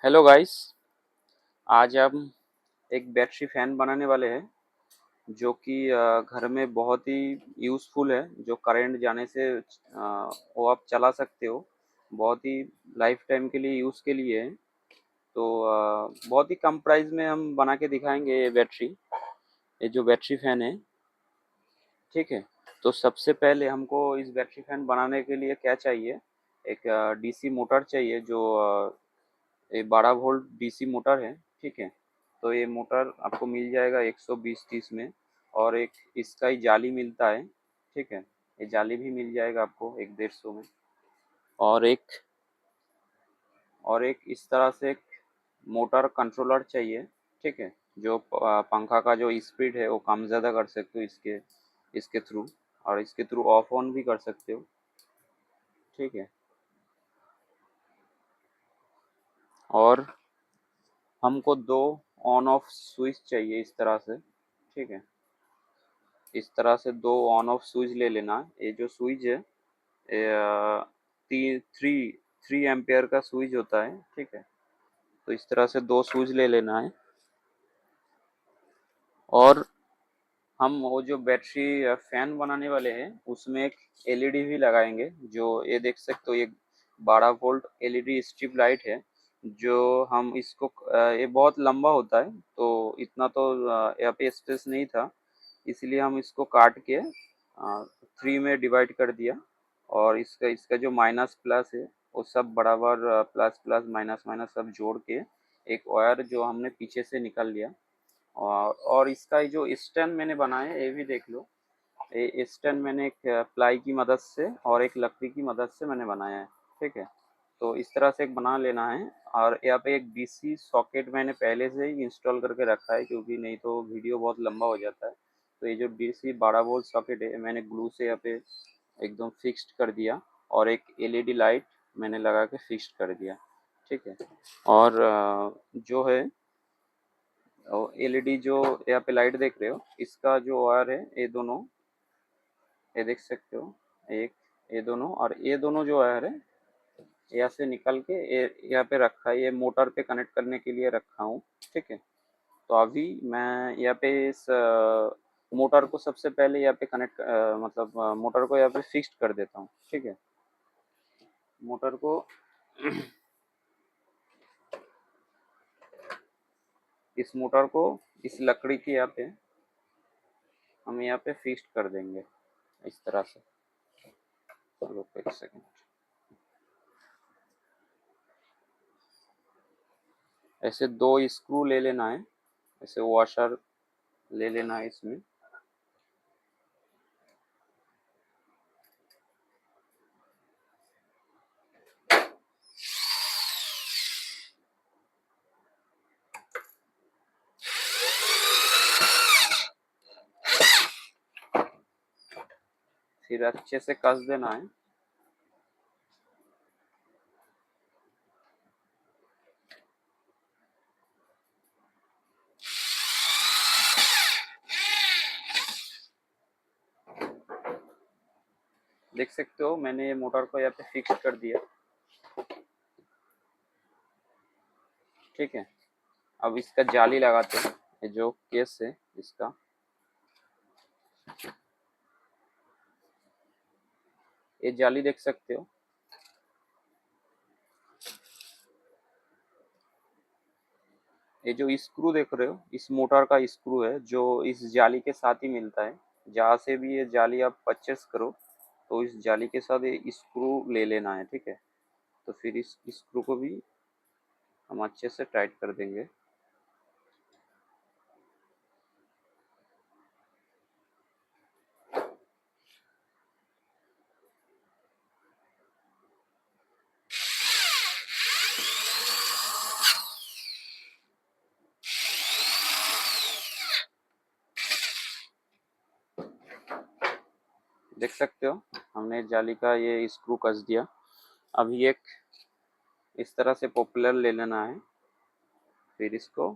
Hello guys. आज हम एक बैटरी फैन बनाने वाले हैं जो कि घर में बहुत ही यूज़फुल है। जो करंट जाने से वो आप चला सकते हो। बहुत ही लाइफ टाइम के लिए यूज़ के लिए है। तो बहुत ही कम प्राइस में हम बना के दिखाएंगे ये जो बैटरी फैन है। ठीक है। तो सबसे पहले हमको इस बैटरी फैन बनाने के लिए क्या चाहिए? एक डीसी मोटर चाहिए जो ये 12 वोल्ट डीसी मोटर है। ठीक है। तो ये मोटर आपको मिल जाएगा 120-30 में। और एक इसका ही जाली मिलता है। ठीक है। ये जाली भी मिल जाएगा आपको एक 150 में। और एक और एक इस तरह से एक मोटर कंट्रोलर चाहिए। ठीक है। जो पंखा का जो स्पीड है वो कम ज़्यादा कर सकते हो इसके इसके थ्रू। और इसके थ्रू ऑफ ऑन भी कर सकते हो। ठीक है। और हमको दो ऑन ऑफ स्विच चाहिए इस तरह से। ठीक है। इस तरह से दो ऑन ऑफ स्विच ले लेना। ये जो स्विच है ये थ्री थ्री एम्पेयर का स्विच होता है। ठीक है। तो इस तरह से दो स्विच ले लेना है। और हम वो जो बैटरी फैन बनाने वाले हैं उसमें एक एलईडी भी लगाएंगे। जो ये देख सकते हो, ये 12 वोल्ट एलईडी स्ट्रिप लाइट है। जो हम इसको ये बहुत लंबा होता है तो इतना तो यहाँ पे स्पेस नहीं था। इसलिए हम इसको काट के 3 में डिवाइड कर दिया। और इसका इसका जो माइनस प्लस है वो सब बराबर प्लस प्लस माइनस माइनस सब जोड़ के एक वायर जो हमने पीछे से निकाल लिया। और इसका ये जो स्टैंड मैंने बनाया है ये भी देख लो। ये स्टैंड मैंने एक प्लाई की मदद से और एक लकड़ी की मदद से मैंने बनाया है। ठीक है। तो इस तरह से एक बना लेना है। और यहाँ पे एक डीसी सॉकेट मैंने पहले से ही इंस्टॉल करके रखा है क्योंकि नहीं तो वीडियो बहुत लंबा हो जाता है। तो ये जो डीसी 12 वोल्ट सॉकेट है मैंने ग्लू से यहाँ पे एकदम फिक्स्ड कर दिया। और एक एलईडी लाइट मैंने लगा के फिक्स्ड कर दिया। ठीक है। और जो है एलईडी जो यहाँ पे लाइट देख रहे हो इसका जो वायर है ये दोनों ये देख सकते हो। एक ये दोनों और ये दोनों जो वायर है यहाँ से निकल के ये यहाँ पे रखा है। ये मोटर पे कनेक्ट करने के लिए रखा हूँ। ठीक है। तो अभी मैं यहाँ पे इस मोटर को सबसे पहले यहाँ पे कनेक्ट मतलब मोटर को यहाँ पे फिक्स्ड कर देता हूँ। ठीक है। मोटर को इस मोटर को इस लकड़ी के यहाँ पे हम यहाँ पे फिक्स्ड कर देंगे इस तरह से। चलो एक सेकेंड। ऐसे दो स्क्रू ले लेना है। ऐसे वॉशर ले लेना है इसमें। फिर अच्छे से कस देना है। देख सकते हो मैंने ये मोटर को यहाँ पे फिक्स कर दिया। ठीक है। अब इसका जाली लगाते हैं। ये जो केस है इसका ये जाली देख सकते हो। ये जो स्क्रू देख रहे हो इस मोटर का स्क्रू है जो इस जाली के साथ ही मिलता है। जहाँ से भी ये जाली आप परचेस करो तो इस जाली के साथ ये स्क्रू ले लेना है। ठीक है। तो फिर इस स्क्रू को भी हम अच्छे से टाइट कर देंगे। देख सकते हो हमने जाली का ये स्क्रू कस दिया। अभी एक इस तरह से पॉपुलर ले लेना है। फिर इसको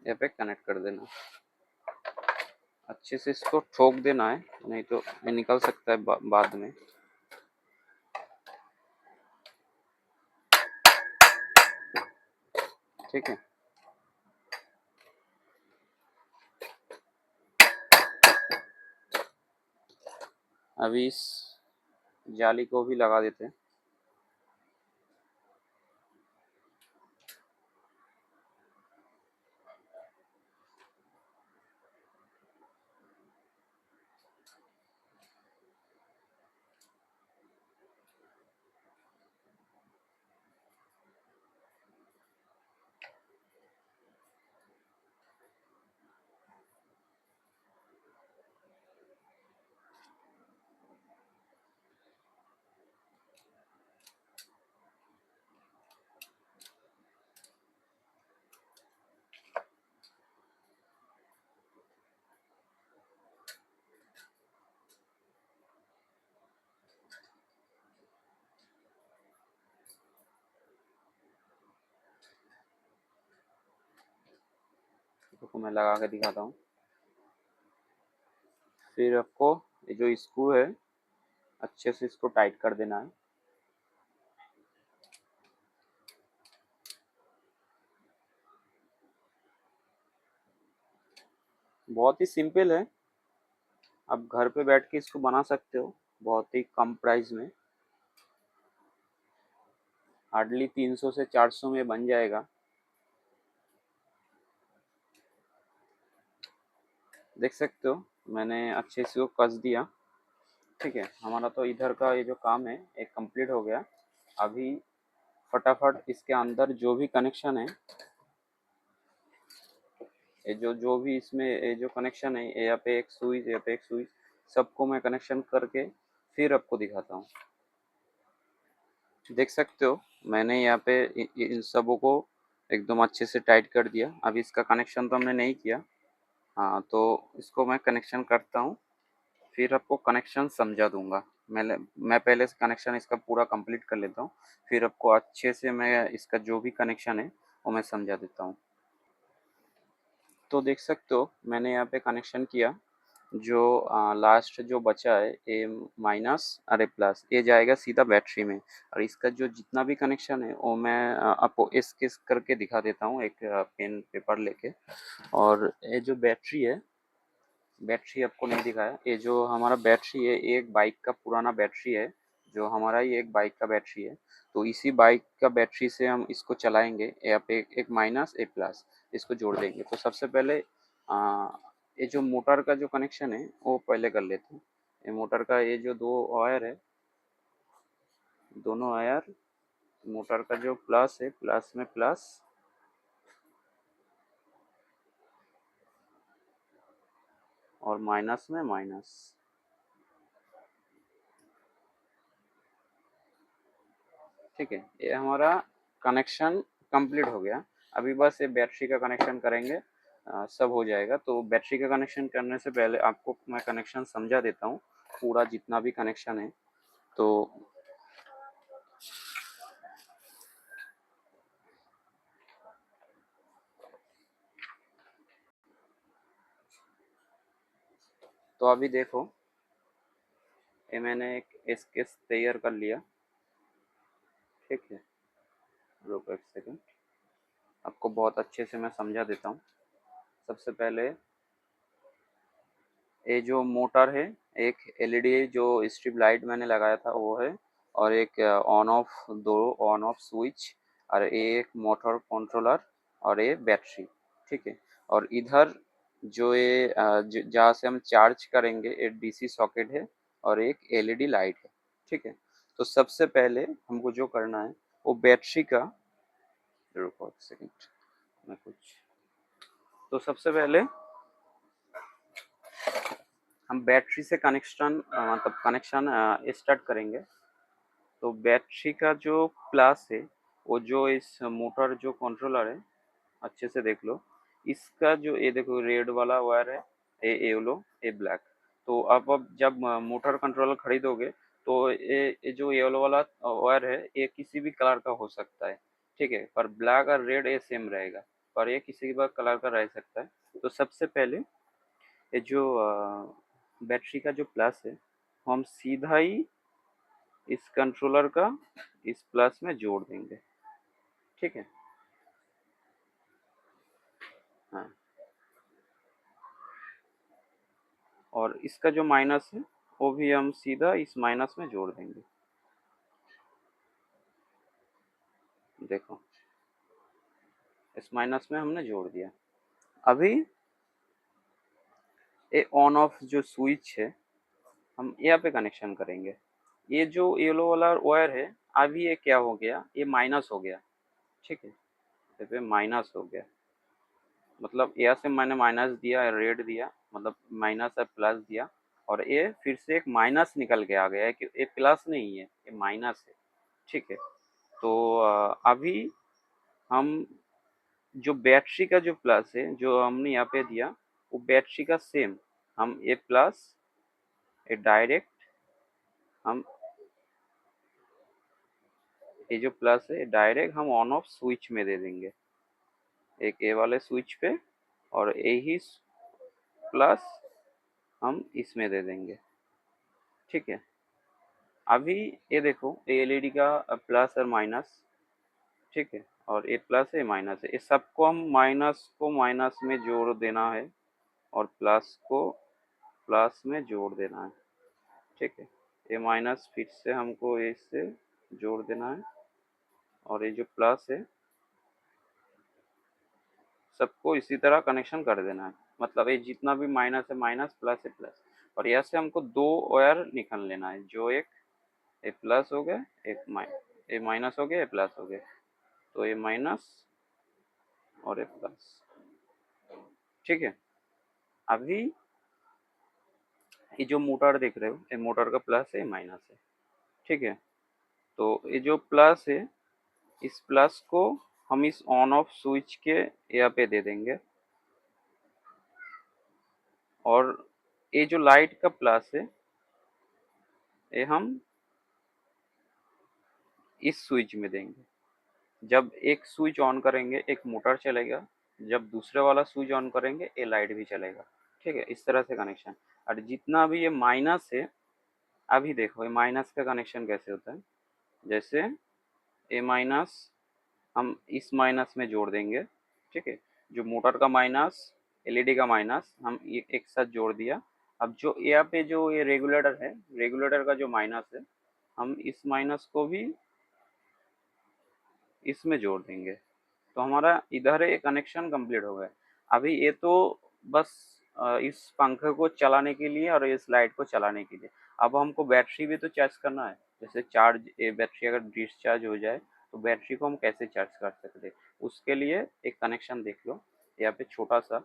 यहाँ पे कनेक्ट कर देना। अच्छे से इसको ठोक देना है नहीं तो ये निकल सकता है बाद में। ठीक है। अभी इस जाली को भी लगा देते हैं। तो मैं लगा के दिखाता हूँ। फिर आपको ये जो स्क्रू है अच्छे से इसको टाइट कर देना है। बहुत ही सिंपल है, आप घर पे बैठ के इसको बना सकते हो बहुत ही कम प्राइस में। हार्डली 300 से 400 में बन जाएगा। देख सकते हो मैंने अच्छे से वो कस दिया। ठीक है, हमारा तो इधर का ये जो काम है एक कंप्लीट हो गया। अभी फटाफट इसके अंदर जो भी कनेक्शन है, ये जो जो भी इसमें ये जो कनेक्शन है, यहाँ पे एक स्विच, यहाँ पे एक स्विच, सबको मैं कनेक्शन करके फिर आपको दिखाता हूँ। देख सकते हो मैंने यहाँ पे इन सबों को एकदम अच्छे से टाइट कर दिया। अभी इसका कनेक्शन तो हमने नहीं किया। हाँ, तो इसको मैं कनेक्शन करता हूँ, फिर आपको कनेक्शन समझा दूंगा। मैं पहले से कनेक्शन इसका पूरा कंप्लीट कर लेता हूँ, फिर आपको अच्छे से मैं इसका जो भी कनेक्शन है वो मैं समझा देता हूँ। तो देख सकते हो मैंने यहाँ पे कनेक्शन किया। जो लास्ट जो बचा है ये माइनस अरे प्लस, ये जाएगा सीधा बैटरी में। और इसका जो जितना भी कनेक्शन है वो मैं आपको स्केच करके दिखा देता हूँ एक पेन पेपर लेके। और ये जो बैटरी है, बैटरी आपको नहीं दिखाया, ये जो हमारा बैटरी है एक बाइक का पुराना बैटरी है, जो हमारा ही एक बाइक का बैटरी है। तो इसी बाइक का बैटरी से हम इसको चलाएंगे। यहाँ पे एक माइनस एक प्लस, इसको जोड़ देंगे। तो सबसे पहले आ, ये जो मोटर का जो कनेक्शन है वो पहले कर लेते हैं। ये मोटर का ये जो दो वायर है, दोनों वायर, मोटर का जो प्लस है प्लस में प्लस और माइनस में माइनस। ठीक है, ये हमारा कनेक्शन कंप्लीट हो गया। अभी बस ये बैटरी का कनेक्शन करेंगे, सब हो जाएगा। तो बैटरी का कनेक्शन करने से पहले आपको मैं कनेक्शन समझा देता हूँ, पूरा जितना भी कनेक्शन है। तो अभी देखो, ये मैंने एक स्केच तैयार कर लिया। ठीक है, रुको एक सेकंड, आपको बहुत अच्छे से मैं समझा देता हूँ। सबसे पहले ये जो मोटर है, एक एलईडी जो स्ट्रिप लाइट मैंने लगाया था वो है, और एक ऑन ऑफ, दो ऑन ऑफ स्विच, और एक मोटर कंट्रोलर, और ये बैटरी। ठीक है, और इधर जो ये जहाँ से हम चार्ज करेंगे एक डीसी सॉकेट है, और एक एलईडी लाइट है। ठीक है, तो सबसे पहले हमको जो करना है वो बैटरी का, रुको एक सेकंड मैं कुछ, तो सबसे पहले हम बैटरी से कनेक्शन मतलब कनेक्शन स्टार्ट करेंगे। तो बैटरी का जो प्लस है, वो जो इस मोटर जो कंट्रोलर है, अच्छे से देख लो, इसका जो ये देखो रेड वाला वायर है, ये येलो, ये ब्लैक। तो अब जब मोटर कंट्रोलर खरीदोगे तो ये जो येलो वाला वायर है ये किसी भी कलर का हो सकता है। ठीक है, पर ब्लैक और रेड ये सेम रहेगा, पर ये किसी भी कलर का रह सकता है। तो सबसे पहले ये जो बैटरी का जो प्लस है, वो हम सीधा ही इस कंट्रोलर का इस प्लस में जोड़ देंगे। ठीक है, हाँ, और इसका जो माइनस है वो भी हम सीधा इस माइनस में जोड़ देंगे। देखो, इस माइनस में हमने जोड़ दिया। अभी ये ऑन ऑफ जो स्विच है हम यहाँ पे कनेक्शन करेंगे। ये जो येलो वाला वायर है, अभी ये क्या हो गया, ये माइनस हो गया। ठीक है, यहाँ पे माइनस हो गया, मतलब यहाँ से मैंने माइनस दिया, रेड दिया, मतलब माइनस है प्लस दिया, और ये फिर से एक माइनस निकल के आ गया है कि ये प्लस नहीं है, ये माइनस है। ठीक है, तो अभी हम जो बैटरी का जो प्लस है जो हमने यहाँ पे दिया, वो बैटरी का सेम हम ये प्लस ये डायरेक्ट हम ये जो प्लस है डायरेक्ट हम ऑन ऑफ स्विच में दे देंगे, एक ए वाले स्विच पे, और यही प्लस हम इसमें दे देंगे। ठीक है, अभी ये देखो, ये एलईडी का प्लस और माइनस। ठीक है, और ये प्लस है माइनस है, इस सबको हम माइनस को माइनस में जोड़ देना है, और प्लस को प्लस में जोड़ देना है। ठीक है, ये माइनस फिर से हमको इससे जोड़ देना है, और ये जो प्लस है सबको इसी तरह कनेक्शन कर देना है। मतलब ये जितना भी माइनस है माइनस, प्लस है प्लस, और यहाँ से हमको दो वायर निकाल लेना है, जो एक ये प्लस हो गया, एक ये माइनस हो गया, ये प्लस हो गया, तो ये माइनस और ये प्लस। ठीक है, अभी ये जो मोटर देख रहे हो, ये मोटर का प्लस है, माइनस है। ठीक है, तो ये जो प्लस है, इस प्लस को हम इस ऑन ऑफ स्विच के यहाँ पे दे देंगे, और ये जो लाइट का प्लस है ये हम इस स्विच में देंगे। जब एक स्विच ऑन करेंगे एक मोटर चलेगा, जब दूसरे वाला स्विच ऑन करेंगे ये लाइट भी चलेगा। ठीक है, इस तरह से कनेक्शन। और जितना भी ये माइनस है, अभी देखो ये माइनस का कनेक्शन कैसे होता है। जैसे ए माइनस हम इस माइनस में जोड़ देंगे। ठीक है, जो मोटर का माइनस, एलईडी का माइनस हम ये एक साथ जोड़ दिया। अब जो यहाँ पे जो ये रेगुलेटर है, रेगुलेटर का जो माइनस है, हम इस माइनस को भी इसमें जोड़ देंगे, तो हमारा इधर ये कनेक्शन कंप्लीट हो गया। अभी ये तो बस इस पंखे को चलाने के लिए और इस लाइट को चलाने के लिए। अब हमको बैटरी भी तो चार्ज करना है। जैसे चार्ज, ये बैटरी अगर डिस्चार्ज हो जाए तो बैटरी को हम कैसे चार्ज कर सकते हैं, उसके लिए एक कनेक्शन देख लो यहाँ पे छोटा सा।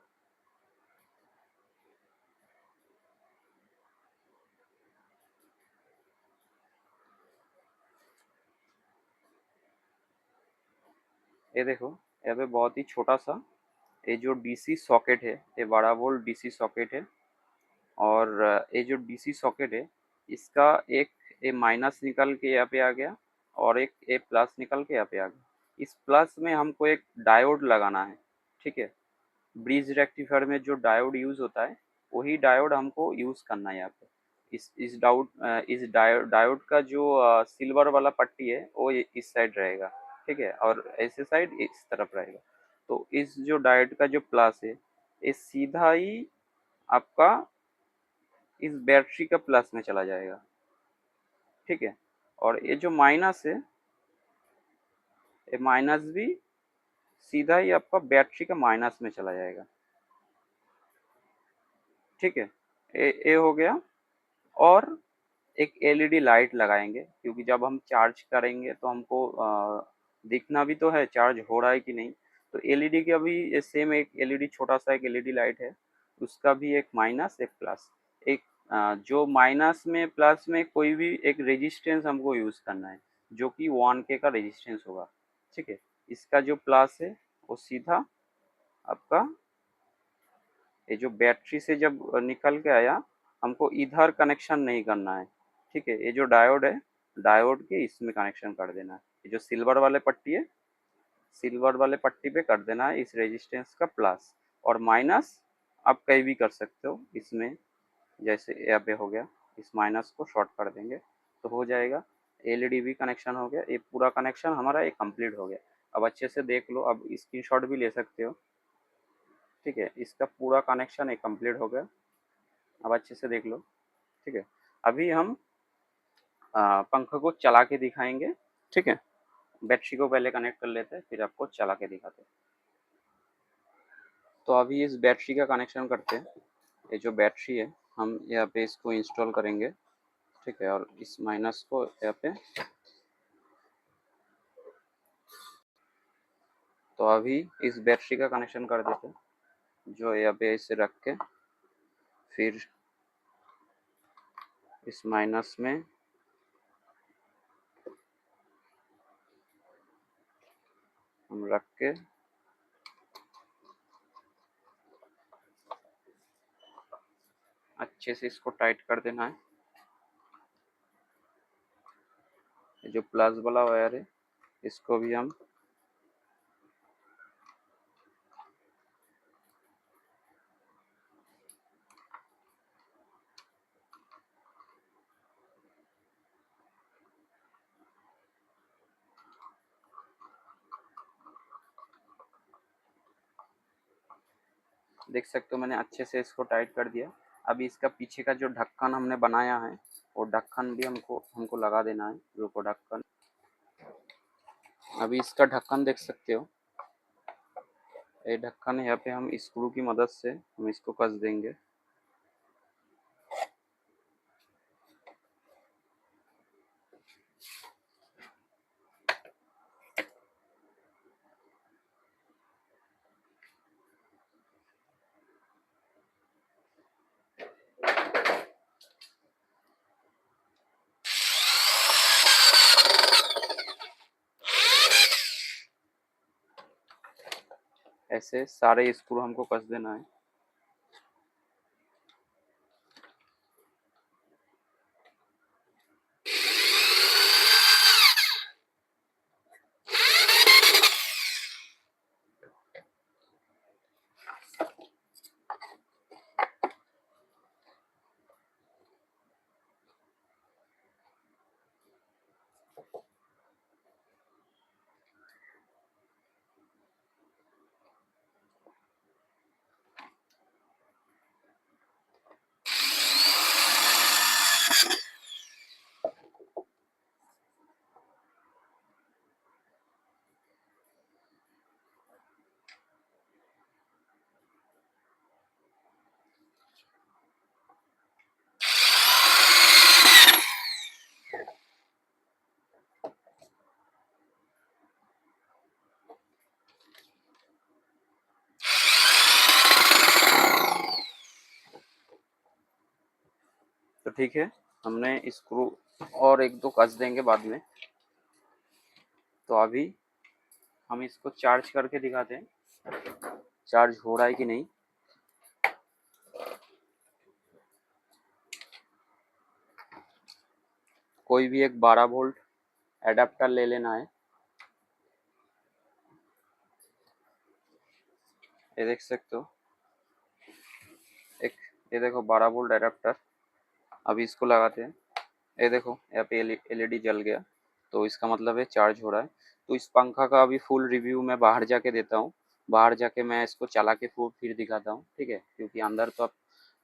ये देखो, यहाँ पे बहुत ही छोटा सा ये जो डीसी सॉकेट है, ये 12 वोल्ट डीसी सॉकेट है। और ये जो डीसी सॉकेट है, इसका एक ए माइनस निकल के यहाँ पे आ गया, और एक ए प्लस निकल के यहाँ पे आ गया। इस प्लस में हमको एक डायोड लगाना है। ठीक है, ब्रिज रेक्टिफायर में जो डायोड यूज होता है, वही डायोड हमको यूज करना है यहाँ पे। इस डायोड का जो सिल्वर वाला पट्टी है वो इस साइड रहेगा। ठीक है, और ऐसे साइड इस तरफ रहेगा। तो इस जो डायोड का जो प्लस है, ये सीधा ही आपका इस बैटरी का प्लस में चला जाएगा। ठीक है, और ये जो माइनस है, ये माइनस भी सीधा ही आपका बैटरी का माइनस में चला जाएगा। ठीक है, ये हो गया। और एक एलईडी लाइट लगाएंगे, क्योंकि जब हम चार्ज करेंगे तो हमको दिखना भी तो है चार्ज हो रहा है कि नहीं। तो एलईडी का भी सेम एक एलईडी, छोटा सा एक एलईडी लाइट है, उसका भी एक माइनस एक प्लस। एक जो माइनस में प्लस में कोई भी एक रेजिस्टेंस हमको यूज करना है, जो कि 1K का रेजिस्टेंस होगा। ठीक है, इसका जो प्लस है वो सीधा आपका ये जो बैटरी से जब निकल के आया, हमको इधर कनेक्शन नहीं करना है। ठीक है, ये जो डायोड है, डायोड के इसमें कनेक्शन कर देना है। ये जो सिल्वर वाले पट्टी है, सिल्वर वाले पट्टी पे कर देना है इस रेजिस्टेंस का प्लस, और माइनस आप कहीं भी कर सकते हो इसमें। जैसे यहाँ पे हो गया, इस माइनस को शॉर्ट कर देंगे तो हो जाएगा। एलईडी भी कनेक्शन हो गया, ये पूरा कनेक्शन हमारा ये कंप्लीट हो गया। अब अच्छे से देख लो, अब स्क्रीनशॉट भी ले सकते हो। ठीक है, इसका पूरा कनेक्शन एक कंप्लीट हो गया। अब अच्छे से देख लो। ठीक है, अभी हम पंखे को चला के दिखाएंगे। ठीक है, बैटरी को पहले कनेक्ट कर लेते हैं, फिर आपको चला के दिखाते हैं। तो अभी इस बैटरी का कनेक्शन करते हैं। ये जो बैटरी है, हम यहाँ पे इसको इंस्टॉल करेंगे। ठीक है, और इस माइनस को यहाँ पे। तो अभी इस बैटरी का कनेक्शन कर देते हैं, जो यहाँ पे इसे रख के फिर इस माइनस में हम रख के अच्छे से इसको टाइट कर देना है। ये जो प्लस वाला वायर है, इसको भी हम देख सकते हो, मैंने अच्छे से इसको टाइट कर दिया। अभी इसका पीछे का जो ढक्कन हमने बनाया है, वो ढक्कन भी हमको हमको लगा देना है। रुको, ढक्कन। अभी इसका ढक्कन देख सकते हो, ये ढक्कन यहाँ पे हम स्क्रू की मदद से हम इसको कस देंगे। ऐसे सारे स्क्रू हमको कस देना है। तो ठीक है, हमने स्क्रू और एक दो कस देंगे बाद में। तो अभी हम इसको चार्ज करके दिखाते हैं, चार्ज हो रहा है कि नहीं। कोई भी एक 12 वोल्ट एडाप्टर ले लेना है। ये देख सकते हो, एक, ये देखो 12 वोल्ट एडाप्टर। अभी इसको लगाते हैं। ये देखो, यहाँ पे एलईडी जल गया, तो इसका मतलब है चार्ज हो रहा है। तो इस पंखा का अभी फुल रिव्यू मैं बाहर जाके देता हूँ। बाहर जाके मैं इसको चला के फिर दिखाता हूँ। ठीक है, क्योंकि अंदर तो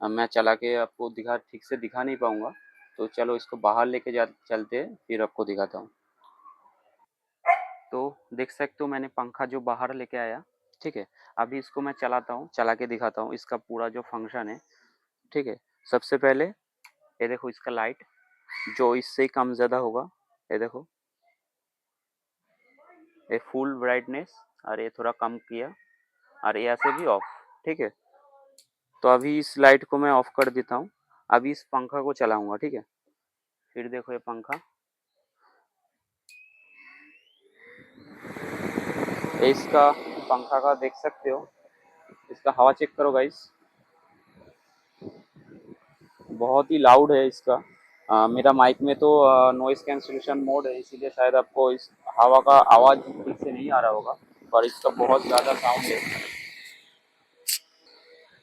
मैं चला के आपको ठीक से दिखा नहीं पाऊंगा। तो चलो इसको बाहर लेके जा चलते हैं, फिर आपको दिखाता हूँ। तो देख सकते हो, मैंने पंखा जो बाहर लेके आया। ठीक है, अभी इसको मैं चलाता हूँ, चला के दिखाता हूँ इसका पूरा जो फंक्शन है। ठीक है, सबसे पहले ये देखो, इसका लाइट जो इससे ही कम ज़्यादा होगा। ये देखो, ये फुल ब्राइटनेस, और ये थोड़ा कम किया, और ये ऐसे भी ऑफ। ठीक है, तो अभी इस लाइट को मैं ऑफ कर देता हूँ। अभी इस पंखा को चलाऊंगा। ठीक है, फिर देखो ये पंखा, ये इसका पंखा का देख सकते हो। इसका हवा चेक करो गाइस, बहुत ही लाउड है इसका। मेरा माइक में तो नॉइस कैंसिलेशन मोड है, इसीलिए शायद आपको इस हवा का आवाज़ ठीक से नहीं आ रहा होगा, पर इसका बहुत ज़्यादा साउंड है।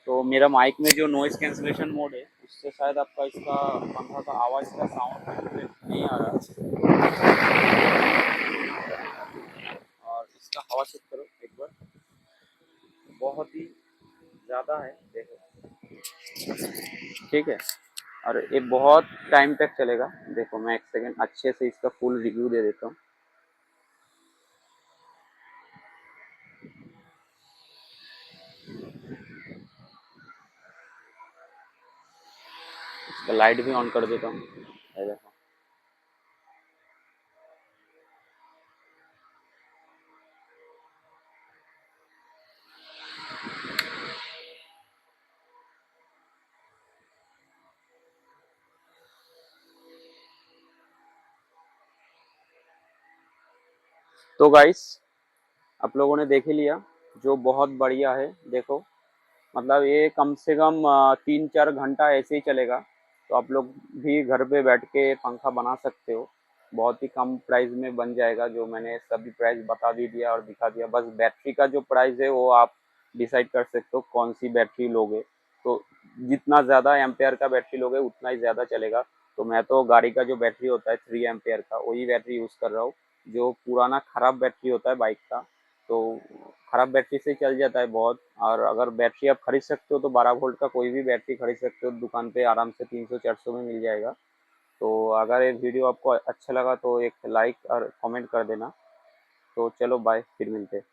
तो मेरा माइक में जो नॉइस कैंसिलेशन मोड है, उससे शायद आपका इसका पंखा का आवाज़ का साउंड नहीं आ रहा। और इसका हवा चेक करो एक बार, बहुत ही ज़्यादा है, देखो। ठीक है, और ये बहुत टाइम तक चलेगा। देखो मैं एक सेकेंड अच्छे से इसका फुल रिव्यू दे देता हूँ। इसका लाइट भी ऑन कर देता हूँ, ये देखो। तो गाइस, आप लोगों ने देख ही लिया, जो बहुत बढ़िया है। देखो, मतलब ये कम से कम 3-4 घंटा ऐसे ही चलेगा। तो आप लोग भी घर पे बैठ के पंखा बना सकते हो, बहुत ही कम प्राइस में बन जाएगा। जो मैंने सभी प्राइस बता भी दिया और दिखा दिया। बस बैटरी का जो प्राइस है वो आप डिसाइड कर सकते हो कौन सी बैटरी लोगे। तो जितना ज़्यादा एम्पेयर का बैटरी लोगे उतना ही ज़्यादा चलेगा। तो मैं तो गाड़ी का जो बैटरी होता है 3 एम्पेयर का, वही बैटरी यूज़ कर रहा हूँ। जो पुराना खराब बैटरी होता है बाइक का, तो खराब बैटरी से चल जाता है बहुत। और अगर बैटरी आप खरीद सकते हो तो 12 वोल्ट का कोई भी बैटरी खरीद सकते हो दुकान पे, आराम से 300-400 में मिल जाएगा। तो अगर ये वीडियो आपको अच्छा लगा तो एक लाइक और कमेंट कर देना। तो चलो बाय, फिर मिलते हैं।